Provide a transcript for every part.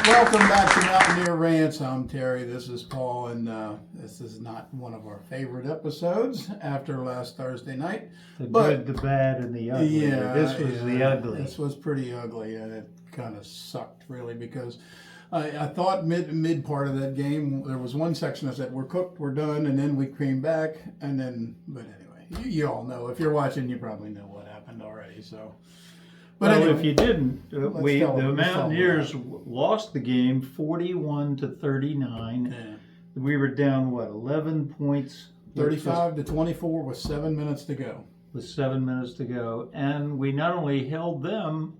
Welcome back to Mountaineer Rants. I'm Terry. This is Paul, and this is not one of our favorite episodes after last Thursday night. The good, the bad, and the ugly. Yeah, This was the ugly. This was pretty ugly, and it kind of sucked really because I thought mid part of that game there was one section that said we're cooked, we're done, and then we came back, and then but anyway, you all know if you're watching, you probably know what happened already. So. But well, anyway, if you didn't, the Mountaineers lost the game 41-39. Yeah. We were down 11 points, 35-24 with 7 minutes to go. With 7 minutes to go, and we not only held them,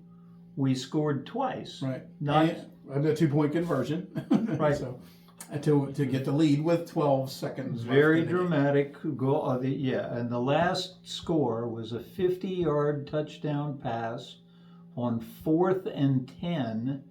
we scored twice. Right. Not a 2-point conversion. Right. So to get the lead with 12 seconds. Very dramatic goal. And the last score was a 50-yard touchdown pass on 4th and 10,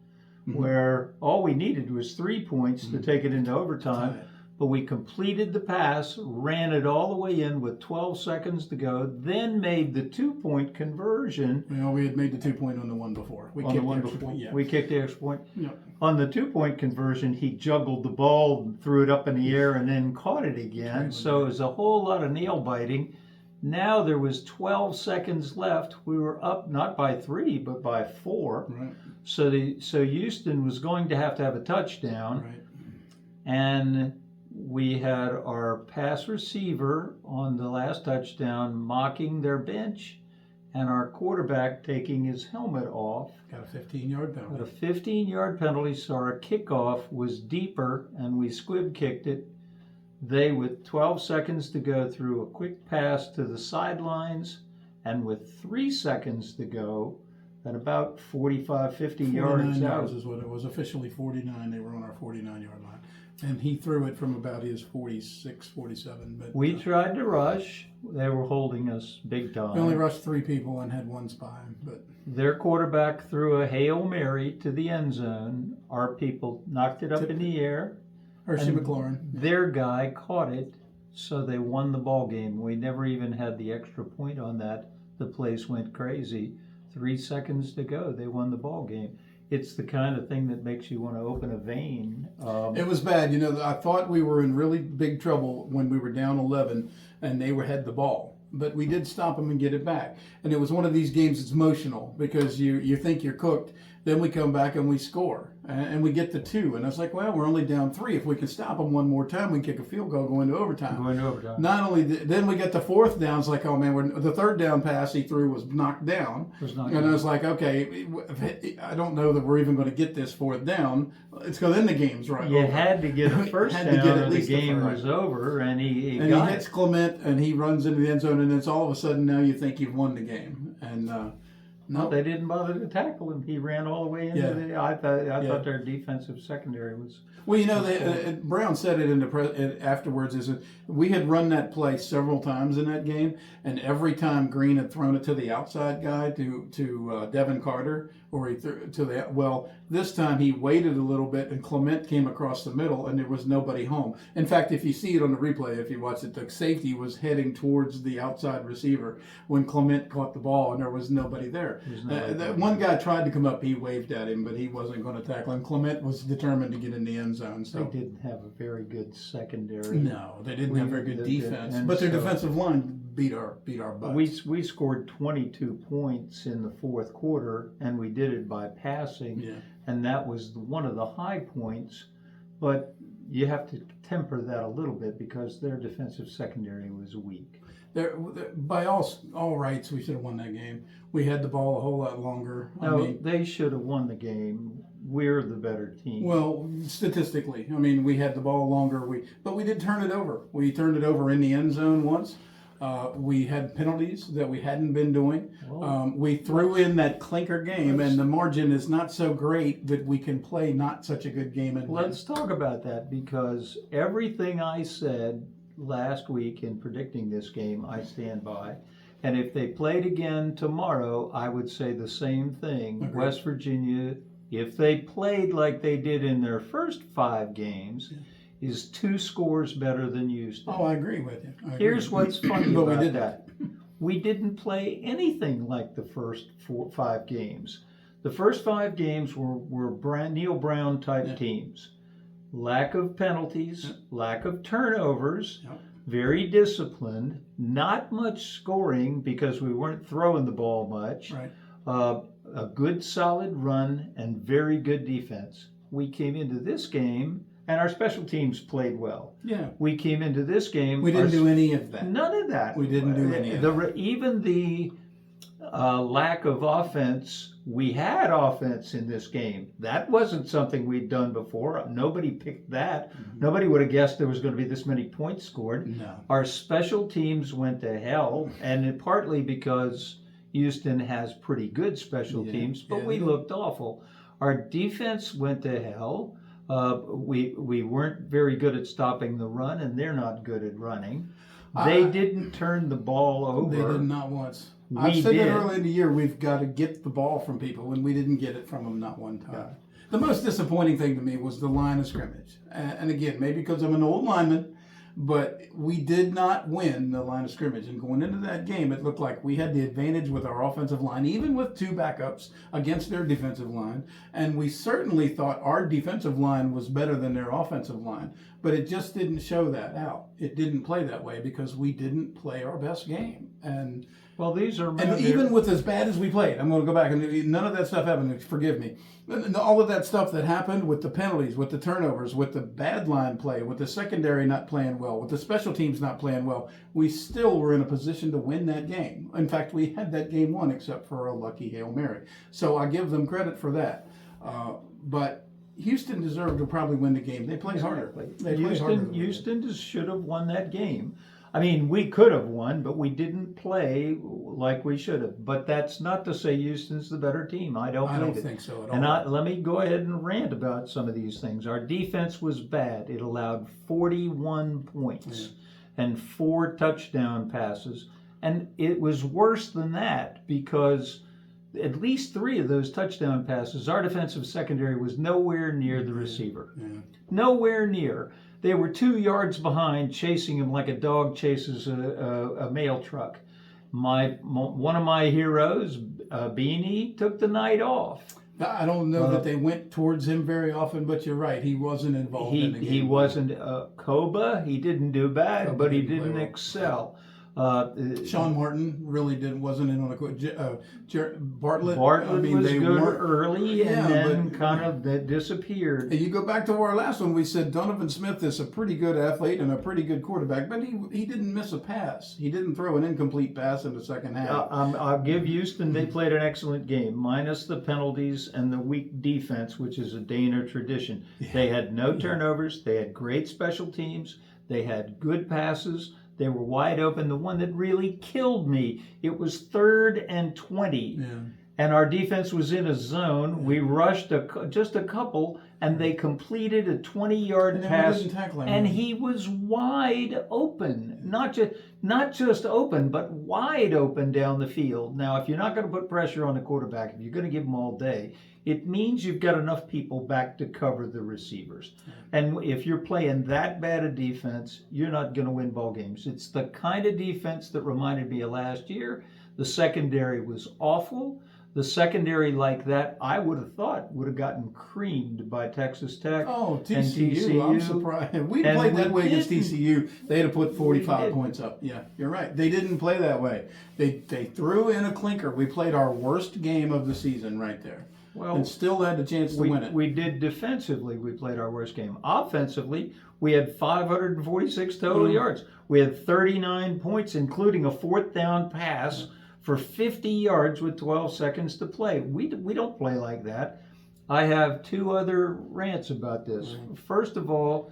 where all we needed was 3 points to take it into overtime. But we completed the pass, ran it all the way in with 12 seconds to go, then made the 2-point conversion. Well, we had made the 2-point on the one before. We kicked the extra point. Yep. On the 2-point conversion, he juggled the ball and threw it up in the air and then caught it again. So it was a whole lot of nail biting. Now there was 12 seconds left. We were up not by 3, but by 4. Right. So Houston was going to have a touchdown. Right. And we had our pass receiver on the last touchdown mocking their bench, and our quarterback taking his helmet off. Got a 15-yard penalty. Got a 15-yard penalty, so our kickoff was deeper, and we squib kicked it. They, with 12 seconds to go, threw a quick pass to the sidelines, and with 3 seconds to go, at about 45, 50 yards out. Is what it was. Officially 49. They were on our 49-yard line. And he threw it from about his 46, 47. But we tried to rush. They were holding us big time. We only rushed 3 people and had 1 spy. But their quarterback threw a Hail Mary to the end zone. Our people knocked it up in the air. Hershey McLaurin. Their guy caught it, so they won the ball game. We never even had the extra point on that. The place went crazy. 3 seconds to go, they won the ball game. It's the kind of thing that makes you want to open a vein. It was bad. I thought we were in really big trouble when we were down 11 and they had the ball. But we did stop them and get it back. And it was one of these games that's emotional because you think you're cooked. Then we come back and we score. And we get the 2. And I was like, well, we're only down 3. If we can stop them one more time, we can kick a field goal, go into overtime. Not only then we get the 4th down. It's like, oh, man, the 3rd down pass he threw was knocked down. I was like, okay, I don't know that we're even going to get this 4th down. It's because then the game's right. You had to get a first down or the game was over. And he hits Clement and he runs into the end zone. And it's all of a sudden now you think you've won the game. And no, they didn't bother to tackle him. He ran all the way into I thought their defensive secondary was. Well, Brown said it afterwards. Is that we had run that play several times in that game, and every time Green had thrown it to the outside guy to Devin Carter, or he threw to the this time he waited a little bit, and Clement came across the middle, and there was nobody home. In fact, if you see it on the replay, if you watch it, the safety was heading towards the outside receiver when Clement caught the ball, and there was nobody there. That one guy tried to come up, he waved at him, but he wasn't going to tackle him. Clement was determined to get in the end zone. So they didn't have a very good secondary. No, they didn't have very good defense, but their defensive line beat our butts. We scored 22 points in the 4th quarter, and we did it by passing, and that was one of the high points. But you have to temper that a little bit because their defensive secondary was weak. By all rights, we should have won that game. We had the ball a whole lot longer. They should have won the game. We're the better team. Well, statistically, we had the ball longer. But we did turn it over. We turned it over in the end zone once. We had penalties that we hadn't been doing. We threw in that clinker game, and the margin is not so great that we can play not such a good game. Let's talk about that, because everything I said last week in predicting this game, I stand by. And if they played again tomorrow, I would say the same thing. Agreed. West Virginia, if they played like they did in their first 5 games, is 2 scores better than Houston. Oh, I agree with you. Here's what's funny but about we did that. We didn't play anything like the first 5 games. The first 5 games were Neil Brown type teams. Lack of penalties, lack of turnovers, very disciplined, not much scoring because we weren't throwing the ball much. Right. A good solid run and very good defense. We came into this game and our special teams played well. Yeah. We came into this game. We didn't do any of that. None of that. We didn't do any of that. Even the lack of offense, we had offense in this game. That wasn't something we'd done before. Nobody picked that. Mm-hmm. Nobody would have guessed there was going to be this many points scored. No. Our special teams went to hell, and partly because Houston has pretty good special teams, but we looked awful. Our defense went to hell. We weren't very good at stopping the run, and they're not good at running. They didn't turn the ball over. They did not once. I said that early in the year, we've got to get the ball from people, and we didn't get it from them not one time. Yeah. The most disappointing thing to me was the line of scrimmage. And again, maybe because I'm an old lineman, but we did not win the line of scrimmage. And going into that game, it looked like we had the advantage with our offensive line, even with 2 backups against their defensive line. And we certainly thought our defensive line was better than their offensive line. But it just didn't show that out. It didn't play that way because we didn't play our best game. And well, these are even with as bad as we played, I'm going to go back and none of that stuff happened. Forgive me. All of that stuff that happened with the penalties, with the turnovers, with the bad line play, with the secondary not playing well, with the special teams not playing well, we still were in a position to win that game. In fact, we had that game won except for a lucky Hail Mary. So I give them credit for that. But Houston deserved to probably win the game. They played harder. Houston should have won that game. I mean, we could have won, but we didn't play like we should have. But that's not to say Houston's the better team. I don't think so at all. And let me go ahead and rant about some of these things. Our defense was bad. It allowed 41 points and 4 touchdown passes. And it was worse than that because at least 3 of those touchdown passes, our defensive secondary was nowhere near the receiver. Yeah. Nowhere near. They were 2 yards behind, chasing him like a dog chases a mail truck. One of my heroes, Beanie, took the night off. I don't know that they went towards him very often, but you're right. He wasn't involved in the game. He wasn't. Koba, he didn't do bad, but he didn't excel. Sean Martin really wasn't in on the Bartlett. Bartlett was good early and then kind of disappeared. You go back to our last one, we said Donovan Smith is a pretty good athlete and a pretty good quarterback, but he didn't miss a pass. He didn't throw an incomplete pass in the second half. I'll give Houston, they played an excellent game, minus the penalties and the weak defense, which is a Dana tradition. Yeah. They had no turnovers. They had great special teams. They had good passes. They were wide open. The one that really killed me, it was 3rd and 20. Yeah. And our defense was in a zone. Yeah. We rushed just a couple, and they completed a 20-yard pass. And he was wide open. Not just open, but wide open down the field. Now, if you're not going to put pressure on the quarterback, if you're going to give him all day, it means you've got enough people back to cover the receivers. And if you're playing that bad a defense, you're not going to win ball games. It's the kind of defense that reminded me of last year. The secondary was awful. The secondary like that, I would have thought, would have gotten creamed by Texas Tech. Oh, TCU. I'm surprised. We played that way against TCU. They'd have put 45 points up. Yeah, you're right. They didn't play that way. They threw in a clinker. We played our worst game of the season right there. Well, and still had the chance to win it. We did defensively. We played our worst game. Offensively, we had 546 total yards. We had 39 points, including a 4th down pass for 50 yards with 12 seconds to play. We don't play like that. I have 2 other rants about this. First of all,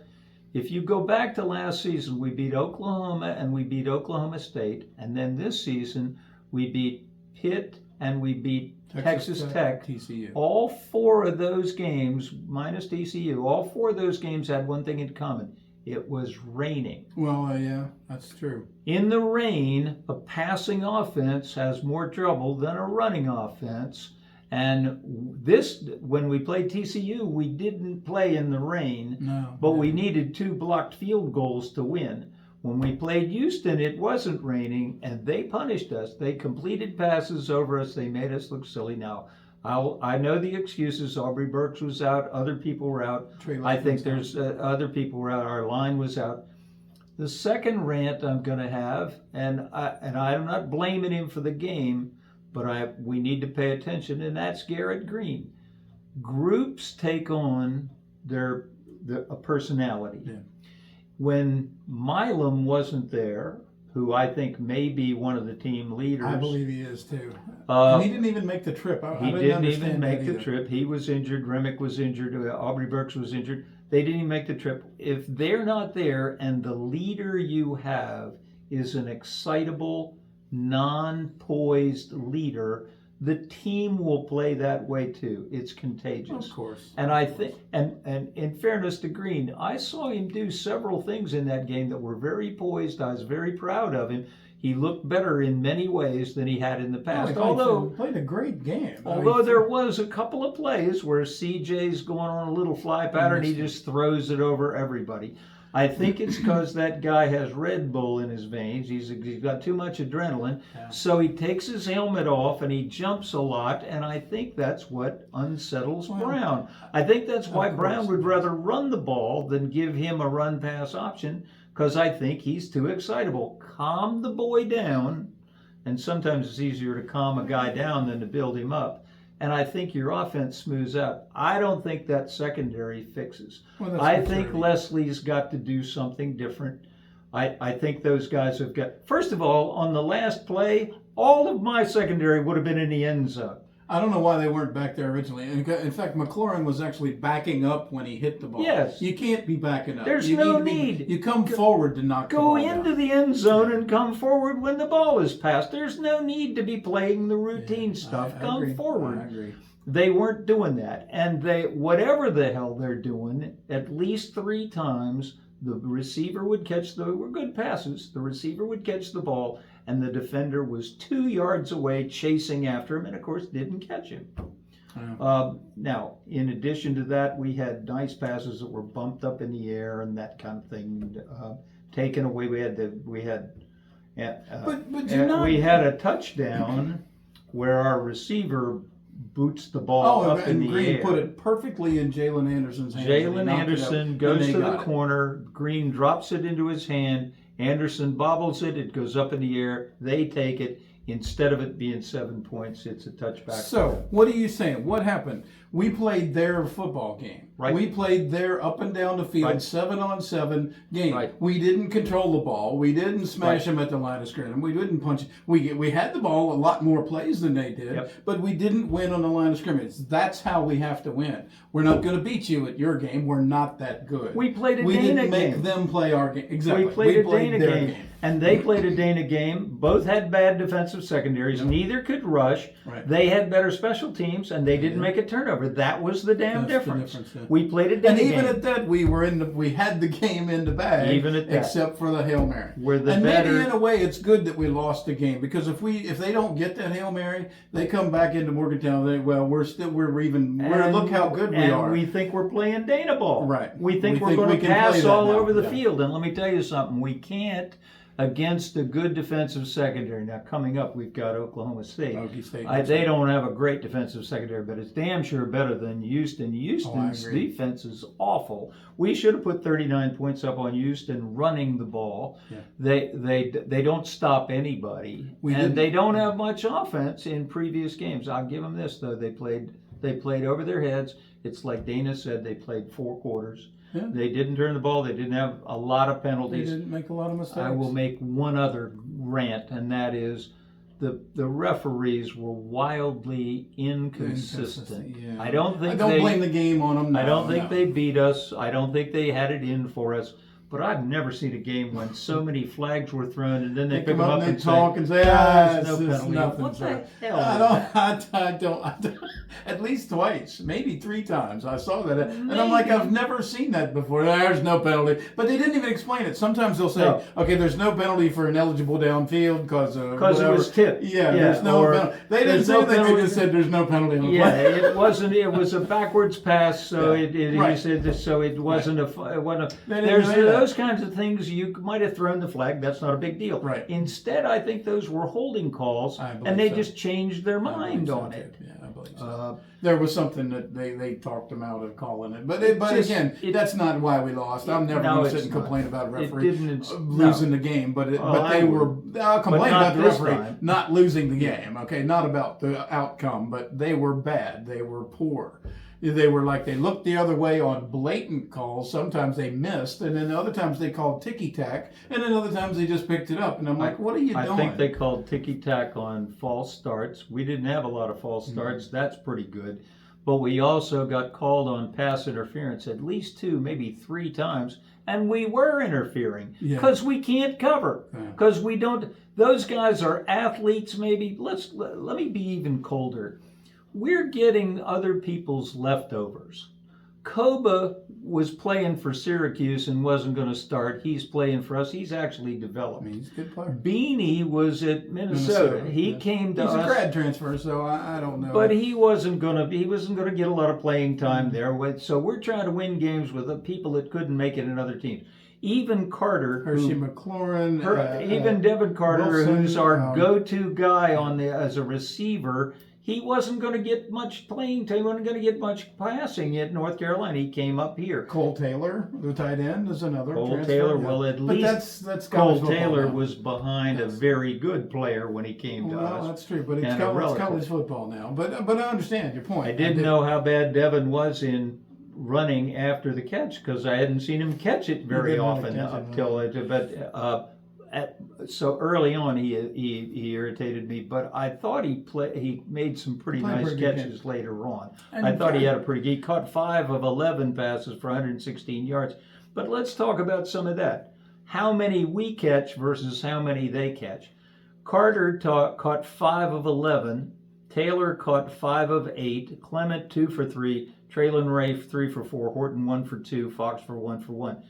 if you go back to last season, we beat Oklahoma and we beat Oklahoma State. And then this season, we beat Pitt and we beat Texas Tech. TCU. All 4 of those games, minus TCU, all 4 of those games had one thing in common. It was raining. Well, yeah, that's true. In the rain, a passing offense has more trouble than a running offense. And when we played TCU, we didn't play in the rain, but we needed 2 blocked field goals to win. When we played Houston, it wasn't raining, and they punished us. They completed passes over us. They made us look silly. Now, I know the excuses. Aubrey Burks was out. Other people were out. I think there's other people were out. Our line was out. The second rant I'm going to have, and I'm not blaming him for the game, but we need to pay attention, and that's Garrett Green. Groups take on a personality. Yeah. When Milam wasn't there, who I think may be one of the team leaders. I believe he is too. And he didn't even make the trip. He didn't even make the trip. He was injured. Remick was injured. Aubrey Burks was injured. They didn't even make the trip. If they're not there and the leader you have is an excitable, non-poised leader, the team will play that way too. It's contagious. Of course. And I think, and in fairness to Green, I saw him do several things in that game that were very poised. I was very proud of him. He looked better in many ways than he had in the past. He played a great game. Although there was a couple of plays where CJ's going on a little fly pattern, he just throws it over everybody. I think it's because that guy has Red Bull in his veins. He's got too much adrenaline. Yeah. So he takes his helmet off and he jumps a lot. And I think that's what unsettles Brown. I think that's why Brown would rather run the ball than give him a run pass option, because I think he's too excitable. Calm the boy down. And sometimes it's easier to calm a guy down than to build him up. And I think your offense smooths out. I don't think that secondary fixes. I think Leslie's got to do something different. I think those guys have got... First of all, on the last play, all of my secondary would have been in the end zone. I don't know why they weren't back there originally. In fact, McLaurin was actually backing up when he hit the ball. Yes. You can't be backing up. There's no need. You come forward to knock the ball down. Go into the end zone and come forward when the ball is passed. There's no need to be playing the routine stuff. Come forward. I agree. They weren't doing that. And whatever the hell they're doing, at least 3 times, the receiver would catch were good passes. The receiver would catch the ball, and the defender was 2 yards away chasing after him, and of course didn't catch him. Now, in addition to that, we had nice passes that were bumped up in the air and that kind of thing taken away. We had a touchdown where our receiver boots the ball up in the Green air. Put it perfectly in Jalen Anderson's hands. Jalen Anderson goes to the corner. Green drops it into his hand. Anderson bobbles it. It goes up in the air. They take it. Instead of it being 7 points, it's a touchback. So, what are you saying? What happened? We played their football game. Right. We played their up and down the field 7-on-7 game. Right. We didn't control the ball. We didn't smash them at the line of scrimmage. We didn't punch. We had the ball a lot more plays than they did, but we didn't win on the line of scrimmage. That's how we have to win. We're not going to beat you at your game. We're not that good. We played a We Dana didn't game. make them play our game. Exactly. We played a their Dana game. And they played a Dana game. Both had bad defensive secondaries. Neither could rush. Right. They had better special teams, and they didn't make a turnover. That was the damn difference. Yeah. We played a Dana game. And even at that, we had the game in the bag. Even at that. Except for the Hail Mary. Maybe in a way, it's good that we lost the game, because if they don't get that Hail Mary, they come back into Morgantown. Look how good we are. And we think we're playing Dana ball. Right. We think we're going to pass all over the field. And let me tell you something. We can't against a good defensive secondary. Now, coming up, we've got Oklahoma State. They don't have a great defensive secondary, but it's damn sure better than Houston. Houston's defense is awful. We should have put 39 points up on Houston running the ball. Yeah. They don't stop anybody, they don't have much offense in previous games. I'll give them this, though. They played over their heads. It's like Dana said, they played 4 quarters. Yeah. They didn't turn the ball. They didn't have a lot of penalties. They didn't make a lot of mistakes. I will make one other rant, and that is the referees were wildly inconsistent. Yeah. I don't blame the game on them. No, I don't think they beat us. I don't think they had it in for us. But I've never seen a game when so many flags were thrown, and then they pick them up and talk and say, there's no penalty. Nothing. What the hell? I don't. At least twice, maybe 3 times. I saw that, and I'm like, I've never seen that before. There's no penalty, but they didn't even explain it. Sometimes they'll say, okay, there's no penalty for ineligible downfield because it was tipped. Yeah, there's no penalty. They didn't say that. They just said there's no penalty on the play. It wasn't. It was a backwards pass, so he said so. It wasn't a. Those kinds of things, you might have thrown the flag. That's not a big deal. Right. Instead, I think those were holding calls, and they just changed their mind on it. Yeah, believe so. There was something that they talked them out of calling it. But again, that's not why we lost. I'm never going to sit and complain about a referee losing the game. But they were complaining about the referee not losing the game. Okay, not about the outcome, but they were bad. They were poor. They were like, they looked the other way on blatant calls. Sometimes they missed, and then other times they called ticky-tack, and then other times they just picked it up. And I'm like, what are you doing? I think they called ticky-tack on false starts. We didn't have a lot of false starts. That's pretty good. But we also got called on pass interference at least 2, maybe 3 times, and we were interfering because we can't cover, because we don't. Those guys are athletes. Maybe let me be even colder. We're getting other people's leftovers. Koba was playing for Syracuse and wasn't going to start. He's playing for us. He's actually developed. He's a good player. Beanie was at Minnesota. He came to us. He's a grad transfer, so I don't know. But he wasn't going to get a lot of playing time there. So we're trying to win games with the people that couldn't make it in other teams. Even Carter, Hershey McLaurin, even Devin Carter, Wilson, who's our go-to guy as a receiver. He wasn't going to get much playing time. He wasn't going to get much passing at North Carolina. He came up here. Cole Taylor, the tight end, is another transfer. Taylor, well, at least that's Cole Taylor was behind a very good player when he came to us. Well, that's true, but it's college football now. But I understand your point. I didn't know how bad Devin was in running after the catch because I hadn't seen him catch it very often up till it. But so early on, he irritated me, but I thought he made some pretty nice catches later on. And I thought he caught 5 of 11 passes for 116 yards. But let's talk about some of that. How many we catch versus how many they catch. Carter caught 5 of 11. Taylor caught 5 of 8. Clement 2 for 3. Traylon Ray 3 for 4. Horton 1 for 2. Fox for 1 for 1.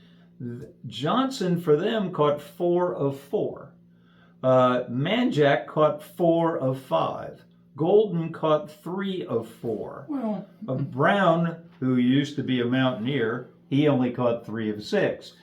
Johnson for them caught 4 of 4. Manjack caught 4 of 5. Golden caught 3 of 4. Well, Brown, who used to be a Mountaineer, he only caught 3 of 6.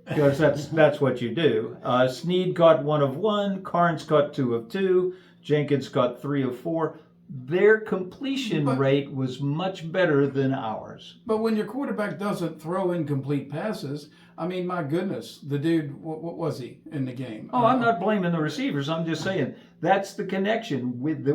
Because that's what you do. Sneed caught 1 of 1. Carnes caught 2 of 2. Jenkins caught 3 of 4. Their completion rate was much better than ours. But when your quarterback doesn't throw incomplete passes, I mean, my goodness, the dude, what was he in the game? Oh, I'm not blaming the receivers. I'm just saying that's the connection with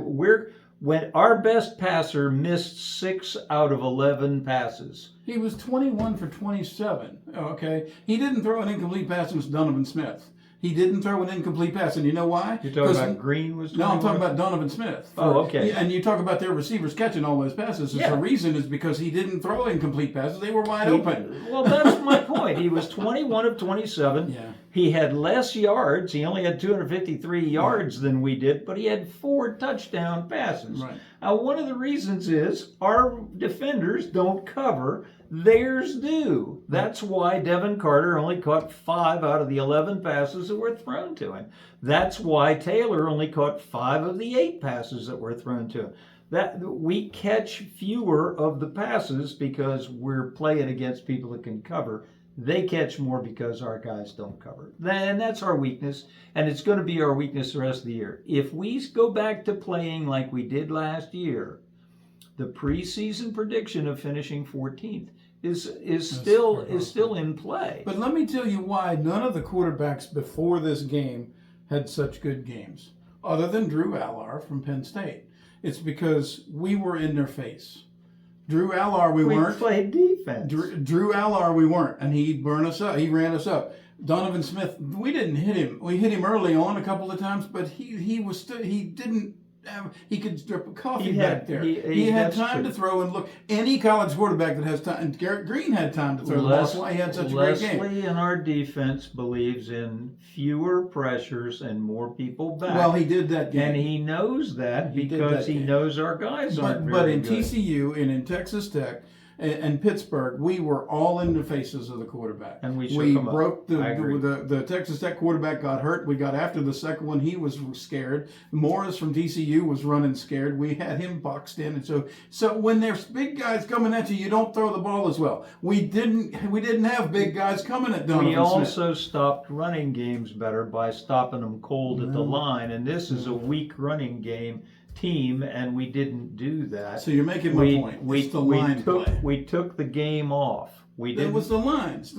when our best passer missed 6 out of 11 passes. He was 21 for 27. Okay, he didn't throw an incomplete pass to Donovan Smith. He didn't throw an incomplete pass, and you know why? You're talking about Green was 21? No, I'm talking about Donovan Smith. Okay. And you talk about their receivers catching all those passes. The reason is because he didn't throw incomplete passes. They were wide open. Well, that's my point. He was 21 of 27. Yeah. He had less yards. He only had 253 yards than we did, but he had 4 touchdown passes. Right. Now, one of the reasons is our defenders don't cover. Theirs do. That's why Devin Carter only caught 5 out of the 11 passes that were thrown to him. That's why Taylor only caught 5 of the 8 passes that were thrown to him. That we catch fewer of the passes because we're playing against people that can cover. They catch more because our guys don't cover. And that's our weakness, and it's going to be our weakness the rest of the year. If we go back to playing like we did last year, the preseason prediction of finishing 14th is still in play. But let me tell you why none of the quarterbacks before this game had such good games, other than Drew Allar from Penn State. It's because we were in their face. Drew Allar, we weren't. We played defense. Drew Allar, we weren't, and he burned us up. He ran us up. Donovan Smith, we didn't hit him. We hit him early on a couple of times, but he didn't. He could drip a coffee back there. He had time to throw and look. Any college quarterback that has time, and Garrett Green had time to throw. That's why he had such a great game. Leslie in our defense believes in fewer pressures and more people back. Well, he did that game. And he knows that because he knows our guys aren't very good. But in TCU and in Texas Tech and Pittsburgh, we were all in the faces of the quarterback. And we shook them broke the Texas Tech quarterback got hurt. We got after the second one. He was scared. Morris from TCU was running scared. We had him boxed in. And so when there's big guys coming at you, you don't throw the ball as well. We didn't have big guys coming at Donovan Smith. We also stopped running games better by stopping them cold at the line. And this is a weak running game. team, and we didn't do that. So you're making my point. It's the line play. We took the game off. It was the lines,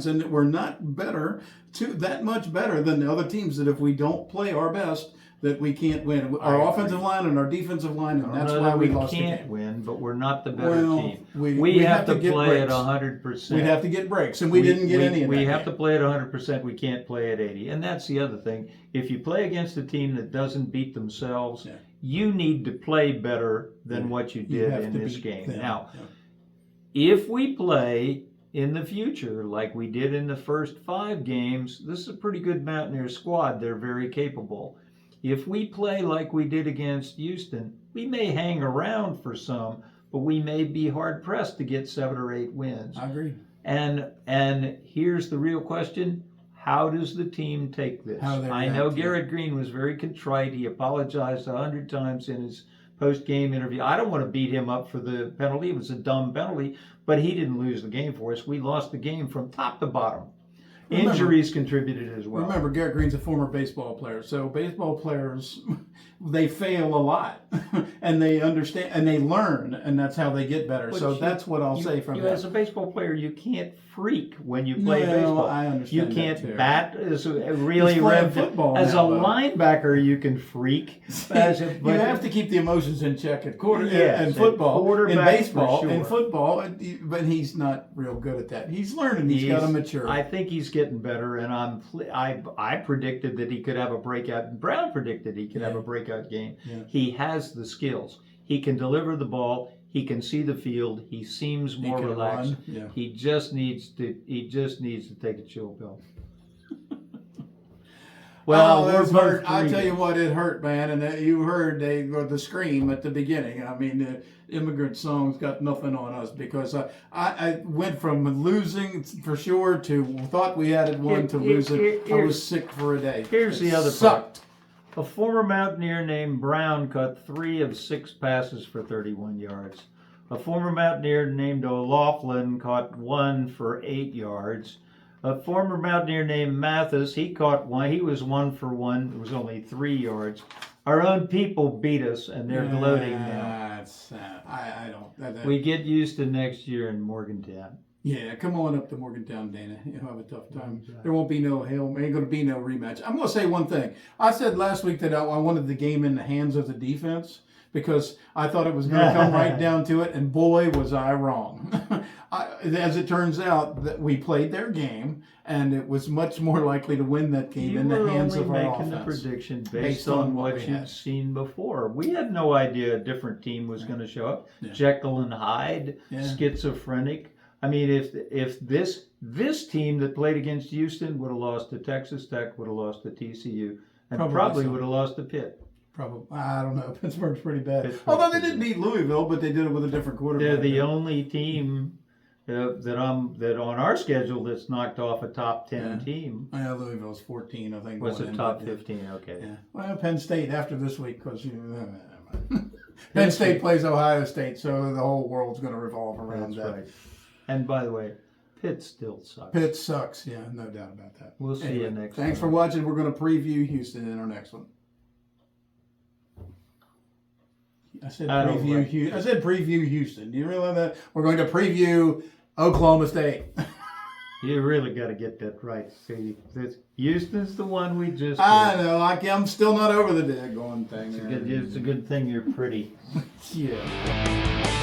and we're not that much better than the other teams. That if we don't play our best, that we can't win. Our offensive line and our defensive line, and that's why we lost the game. We can't win, but we're not the better team. We have to play at 100%. We'd have to get breaks, and we didn't get any of that. We have to play at 100%. We can't play at 80%. And that's the other thing. If you play against a team that doesn't beat themselves, you need to play better than what you did in this game. Now, if we play in the future like we did in the first 5 games, this is a pretty good Mountaineer squad. They're very capable. If we play like we did against Houston, we may hang around for some, but we may be hard pressed to get 7 or 8 wins. I agree. And here's the real question: how does the team take this? I know Garrett Green was very contrite. He apologized 100 times in his post-game interview. I don't want to beat him up for the penalty. It was a dumb penalty, but he didn't lose the game for us. We lost the game from top to bottom. Injuries contributed as well. Remember, Garrett Green's a former baseball player, so baseball players, they fail a lot, and they understand, and they learn, and that's how they get better. So that's what I'll say from that. As a baseball player, you can't freak when you play baseball. I understand. You can't bat as really football. As a linebacker, you can freak. You have to keep the emotions in check in football, in baseball, in football, but he's not real good at that. He's learning. He's got to mature. I think he's getting better, and I predicted that he could have a breakout. And Brown predicted he could have a breakout game. Yeah. He has the skills. He can deliver the ball. He can see the field. He seems more relaxed. Yeah. He just needs to take a chill pill. Well, it hurt. I tell you what, it hurt, man. And you heard the scream at the beginning. I mean, the immigrant song's got nothing on us, because I went from losing for sure to thought we had it won to losing. I was sick for a day. Here's the other part. A former Mountaineer named Brown caught 3 of 6 passes for 31 yards. A former Mountaineer named O'Loughlin caught 1 for 8 yards. A former Mountaineer named Mathis, he caught 1. He was 1 for 1. It was only 3 yards. Our own people beat us, and they're gloating now. I don't. We get used to next year in Morgantown. Yeah, come on up to Morgantown, Dana. You'll have a tough time. There won't be no ain't going to be no rematch. I'm going to say one thing. I said last week that I wanted the game in the hands of the defense, because I thought it was going to come right down to it, and boy, was I wrong. As it turns out, that we played their game, and it was much more likely to win that game in the hands of our offense. You were only making the prediction based on what you'd seen before. We had no idea a different team was going to show up. Yeah. Jekyll and Hyde, schizophrenic. I mean, if this team that played against Houston would have lost to Texas Tech, would have lost to TCU, and probably would have lost to Pitt. Probably. I don't know. Pittsburgh's pretty bad. Although they did beat Louisville, but they did it with a different quarterback. They're the only team that on our schedule that's knocked off a top 10 team. Yeah, Louisville's 14, I think. Was it top 15? Okay. Yeah. Well, Penn State after this week, because Penn State plays Ohio State, so the whole world's going to revolve around that. Right. And by the way, Pitt still sucks. Pitt sucks. Yeah, no doubt about that. We'll see you next time. Thanks for watching. We're going to preview Houston in our next one. I said preview Houston. Do you realize that? We're going to preview Oklahoma State. You really got to get that right. See, Houston's the one we just. I know. I'm still not over the daggone thing. It's a good thing you're pretty. Yeah.